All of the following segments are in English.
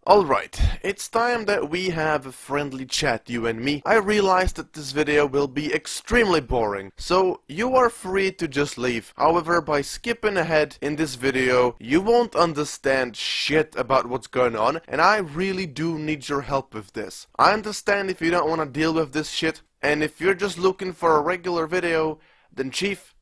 Alright, it's time that we have a friendly chat, you and me. I realize that this video will be extremely boring, so you are free to just leave. However, by skipping ahead in this video, you won't understand shit about what's going on, and I really do need your help with this. I understand if you don't want to deal with this shit, and if you're just looking for a regular video, then chief,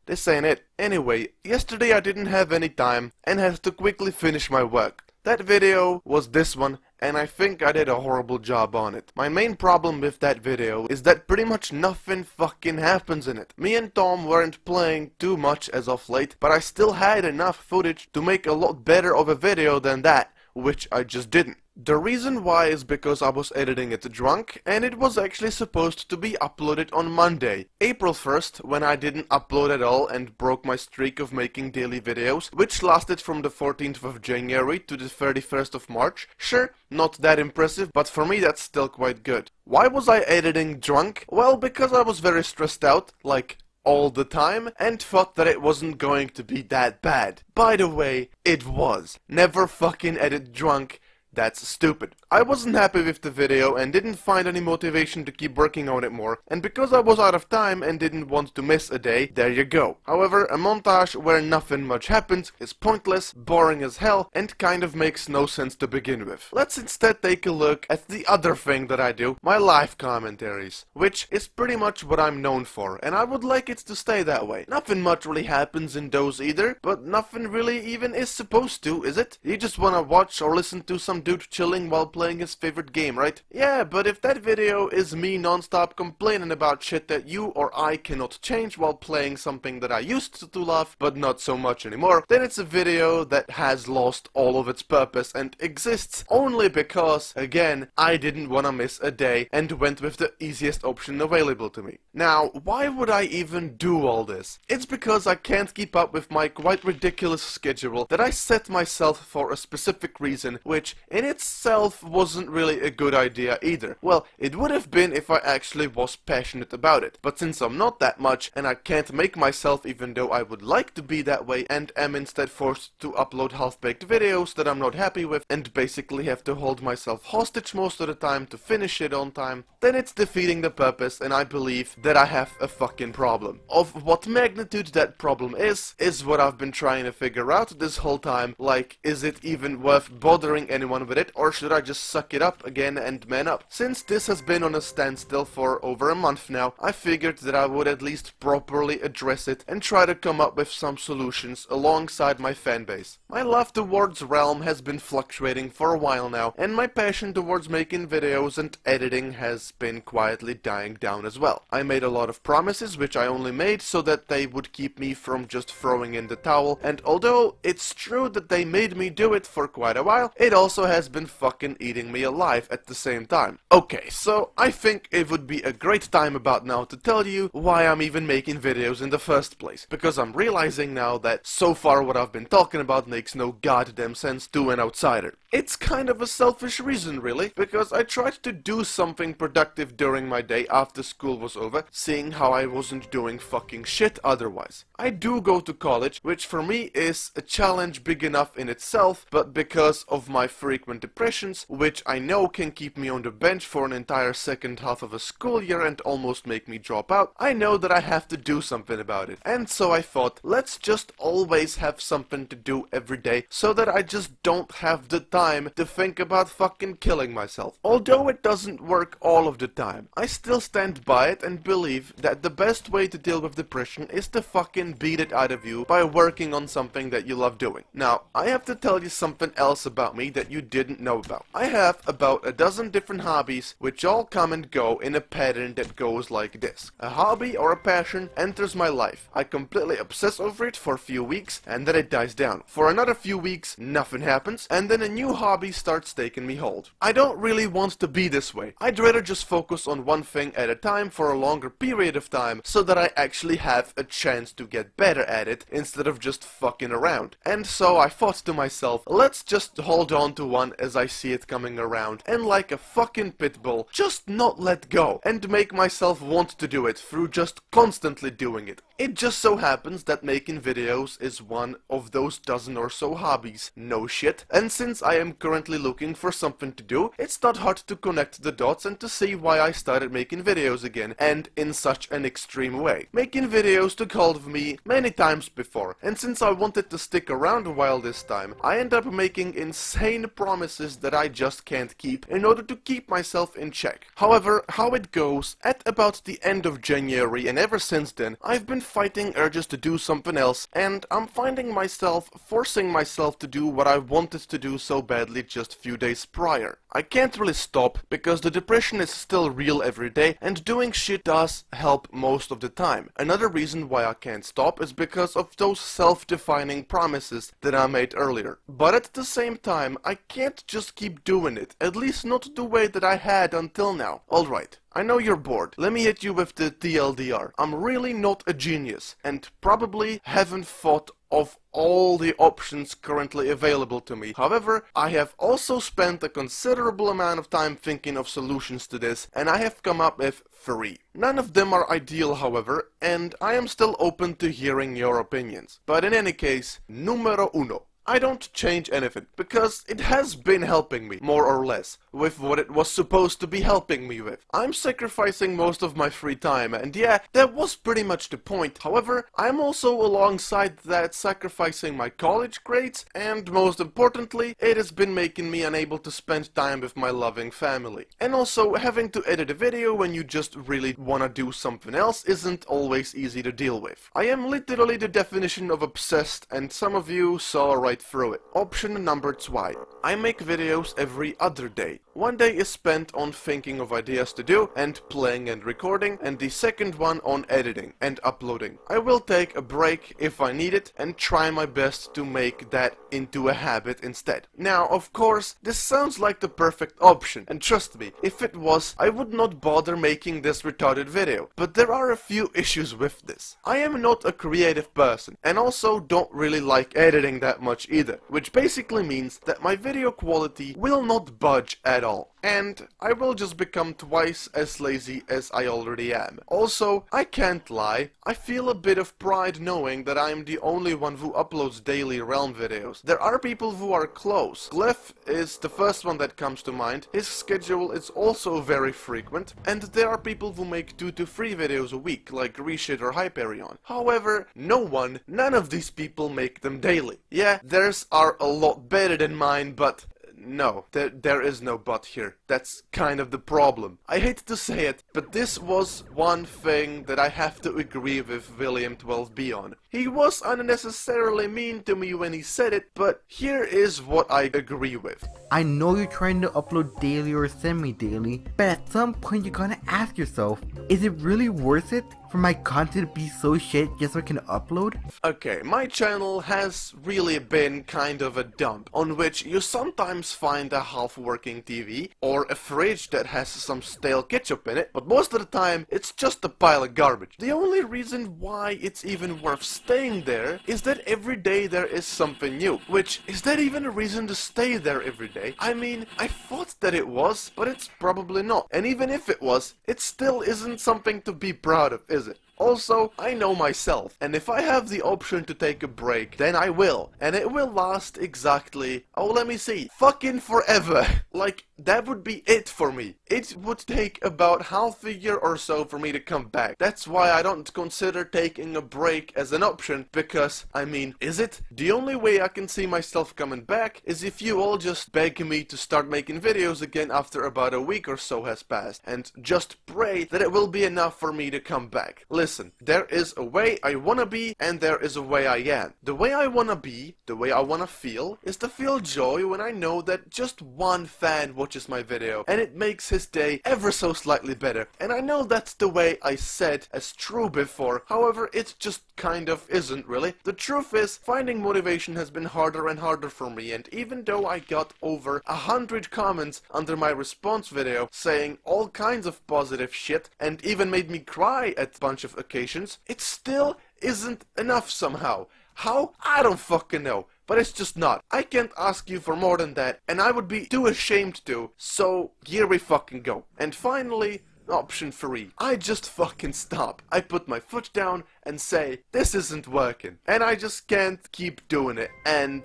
this ain't it. Anyway, yesterday I didn't have any time and had to quickly finish my work. That video was this one, and I think I did a horrible job on it. My main problem with that video is that pretty much nothing fucking happens in it. Me and Tom weren't playing too much as of late, but I still had enough footage to make a lot better of a video than that, which I just didn't. The reason why is because I was editing it drunk, and it was actually supposed to be uploaded on Monday, April 1st, when I didn't upload at all and broke my streak of making daily videos, which lasted from the 14th of January to the 31st of March. Sure, not that impressive, but for me that's still quite good. Why was I editing drunk? Well, because I was very stressed out, like all the time, and thought that it wasn't going to be that bad. By the way, it was. Never fucking edit drunk. That's stupid. I wasn't happy with the video and didn't find any motivation to keep working on it more, and because I was out of time and didn't want to miss a day, there you go. However, a montage where nothing much happens is pointless, boring as hell, and kind of makes no sense to begin with. Let's instead take a look at the other thing that I do, my live commentaries, which is pretty much what I'm known for, and I would like it to stay that way. Nothing much really happens in those either, but nothing really even is supposed to, is it? You just wanna watch or listen to some dude chilling while playing his favorite game, right? Yeah, but if that video is me non-stop complaining about shit that you or I cannot change while playing something that I used to love, but not so much anymore, then it's a video that has lost all of its purpose and exists only because, again, I didn't wanna miss a day and went with the easiest option available to me. Now, why would I even do all this? It's because I can't keep up with my quite ridiculous schedule that I set myself for a specific reason, which in itself wasn't really a good idea either. Well, it would have been if I actually was passionate about it, but since I'm not that much and I can't make myself even though I would like to be that way and am instead forced to upload half-baked videos that I'm not happy with and basically have to hold myself hostage most of the time to finish it on time, then it's defeating the purpose, and I believe that I have a fucking problem. Of what magnitude that problem is what I've been trying to figure out this whole time. Like, is it even worth bothering anyone with it, or should I just suck it up again and man up? Since this has been on a standstill for over a month now, I figured that I would at least properly address it and try to come up with some solutions alongside my fanbase. My love towards Realm has been fluctuating for a while now, and my passion towards making videos and editing has been quietly dying down as well. I made a lot of promises which I only made so that they would keep me from just throwing in the towel, and although it's true that they made me do it for quite a while, it also has been fucking eating me alive at the same time. Okay, so I think it would be a great time about now to tell you why I'm even making videos in the first place, because I'm realizing now that so far what I've been talking about makes no goddamn sense to an outsider. It's kind of a selfish reason really, because I tried to do something productive during my day after school was over, seeing how I wasn't doing fucking shit otherwise. I do go to college, which for me is a challenge big enough in itself, but because of my frequent depressions, which I know can keep me on the bench for an entire second half of a school year and almost make me drop out, I know that I have to do something about it. And so I thought, let's just always have something to do every day, so that I just don't have the time to think about fucking killing myself. Although it doesn't work all of the time, I still stand by it and believe that the best way to deal with depression is to fucking beat it out of you by working on something that you love doing. Now, I have to tell you something else about me that you didn't know about. I have about a dozen different hobbies which all come and go in a pattern that goes like this. A hobby or a passion enters my life. I completely obsess over it for a few weeks and then it dies down. For another few weeks, nothing happens, and then a new hobby starts taking me hold. I don't really want to be this way. I'd rather just focus on one thing at a time for a longer period of time so that I actually have a chance to get better at it instead of just fucking around. And so I thought to myself, let's just hold on to one as I see it coming around and like a fucking pit bull, just not let go and make myself want to do it through just constantly doing it. It just so happens that making videos is one of those dozen or so hobbies, no shit, and since I am currently looking for something to do, it's not hard to connect the dots and to see why I started making videos again, and in such an extreme way. Making videos took hold of me many times before, and since I wanted to stick around a while this time, I end up making insane promises that I just can't keep in order to keep myself in check. However, how it goes, at about the end of January and ever since then, I've been fighting urges to do something else, and I'm finding myself forcing myself to do what I wanted to do so badly just a few days prior. I can't really stop because the depression is still real every day, and doing shit does help most of the time. Another reason why I can't stop is because of those self-defining promises that I made earlier. But at the same time, I can't just keep doing it, at least not the way that I had until now. Alright, I know you're bored. Let me hit you with the TLDR. I'm really not a genius, and probably haven't thought of all the options currently available to me. However, I have also spent a considerable amount of time thinking of solutions to this, and I have come up with 3. None of them are ideal, however, and I am still open to hearing your opinions. But in any case, numero uno. I don't change anything, because it has been helping me, more or less, with what it was supposed to be helping me with. I'm sacrificing most of my free time, and yeah, that was pretty much the point. However, I'm also alongside that sacrificing my college grades, and most importantly, it has been making me unable to spend time with my loving family. And also, having to edit a video when you just really wanna do something else isn't always easy to deal with. I am literally the definition of obsessed, and some of you saw right through it. Option number 2. I make videos every other day. One day is spent on thinking of ideas to do and playing and recording, and the second one on editing and uploading. I will take a break if I need it and try my best to make that into a habit instead. Now, of course, this sounds like the perfect option, and trust me, if it was, I would not bother making this retarded video. But there are a few issues with this. I am not a creative person, and also don't really like editing that much either, which basically means that my video quality will not budge at all, and I will just become twice as lazy as I already am. Also, I can't lie, I feel a bit of pride knowing that I am the only one who uploads daily Realm videos. There are people who are close. Glyph is the first one that comes to mind. His schedule is also very frequent, and there are people who make 2 to 3 videos a week, like Reshit or Hyperion. However, none of these people make them daily. Yeah, theirs are a lot better than mine, but no, there is no but here. That's kind of the problem. I hate to say it, but this was one thing that I have to agree with William 12B on. He was unnecessarily mean to me when he said it, but here is what I agree with. I know you're trying to upload daily or semi-daily, but at some point you're gonna ask yourself, is it really worth it for my content to be so shit just so I can upload? Okay, my channel has really been kind of a dump, on which you sometimes find a half-working TV, or a fridge that has some stale ketchup in it, but most of the time it's just a pile of garbage. The only reason why it's even worth staying there is that every day there is something new, which, is that even a reason to stay there every day? I mean, I thought that it was, but it's probably not. And even if it was, it still isn't something to be proud of, is it? Also, I know myself, and if I have the option to take a break, then I will. And it will last exactly, oh let me see, fucking forever. Like, that would be it for me. It would take about half a year or so for me to come back. That's why I don't consider taking a break as an option, because, I mean, is it? The only way I can see myself coming back is if you all just beg me to start making videos again after about a week or so has passed, and just pray that it will be enough for me to come back. Listen, there is a way I wanna be, and there is a way I am. The way I wanna be, the way I wanna feel, is to feel joy when I know that just one fan watches my video, and it makes his day ever so slightly better. And I know that's the way I said as true before, however, it just kind of isn't really. The truth is, finding motivation has been harder and harder for me, and even though I got over 100 comments under my response video saying all kinds of positive shit, and even made me cry at a bunch of occasions, it still isn't enough somehow. How? I don't fucking know. But it's just not. I can't ask you for more than that, and I would be too ashamed to, so here we fucking go. And finally, Option 3. I just fucking stop. I put my foot down and say, this isn't working. And I just can't keep doing it. And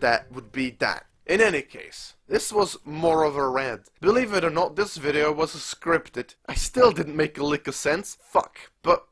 that would be that. In any case, this was more of a rant. Believe it or not, this video was scripted. I still didn't make a lick of sense. Fuck. But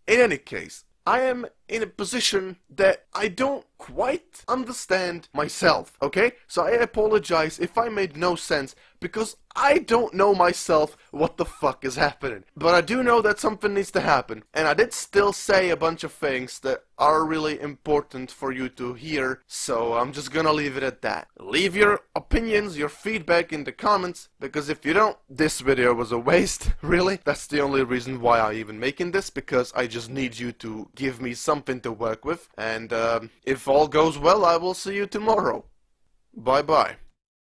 in any case, I am in a position that I don't quite understand myself, okay? So I apologize if I made no sense, because I don't know myself what the fuck is happening. But I do know that something needs to happen, and I did still say a bunch of things that are really important for you to hear, so I'm just gonna leave it at that. Leave your opinions, your feedback in the comments, because if you don't, this video was a waste, really. That's the only reason why I'm even making this, because I just need you to give me something to work with, and if all goes well, I will see you tomorrow. Bye bye.